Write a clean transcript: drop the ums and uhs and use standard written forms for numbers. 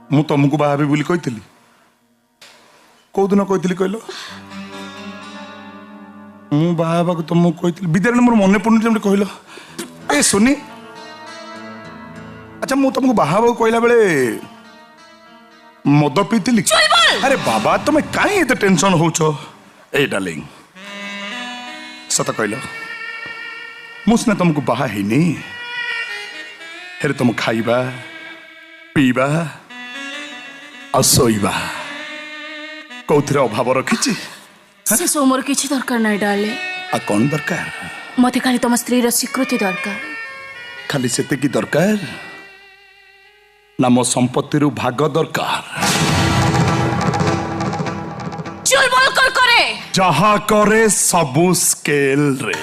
ମୁଁ ତମକୁ ବାହା ହେବି ବୋଲି କହିଥିଲି। କୋଉ ଦିନ କହିଥିଲି କହିଲ? ମୁଁ ବାହା ହେବାକୁ ତମକୁ କହିଥିଲି ବିଦ୍ୟାଳୟ ମୋର ମନେ ପଡୁନି ଯେମିତି କହିଲ। ଏ ସୁନି, ଆଚ୍ଛା ମୁଁ ତମକୁ ବାହା ହେବାକୁ କହିଲା ବେଳେ ମଦ ପିଇଥିଲି? ଆରେ ବାବା ତମେ କାଇଁ ଏତେ ଟେନସନ ହଉଛ? ଏ ଡାର୍ଲିଂ ସତ କହିଲ, ମୁଁ ସିନା ତମକୁ ବାହା ହେଇନି, ହେଲେ ତମ ଖାଇବା ପିଇବା ଆଉ ଶୋଇବା କୋଉଥିରେ ଅଭାବ ରଖିଛି? से सब मोर किछि दरकार नाही डाले। ଆଉ କଣ ଦରକାର? मते खाली तम स्त्री रो स्वीकृति दरकार। ଖାଲି ସେତିକି ଦରକାର ନା ମୋ ସମ୍ପତ୍ତିରୁ ଭାଗ ଦରକାର? चुलबुल कर करे ଯାହା କରେ ସବୁ ସ୍କେଲରେ।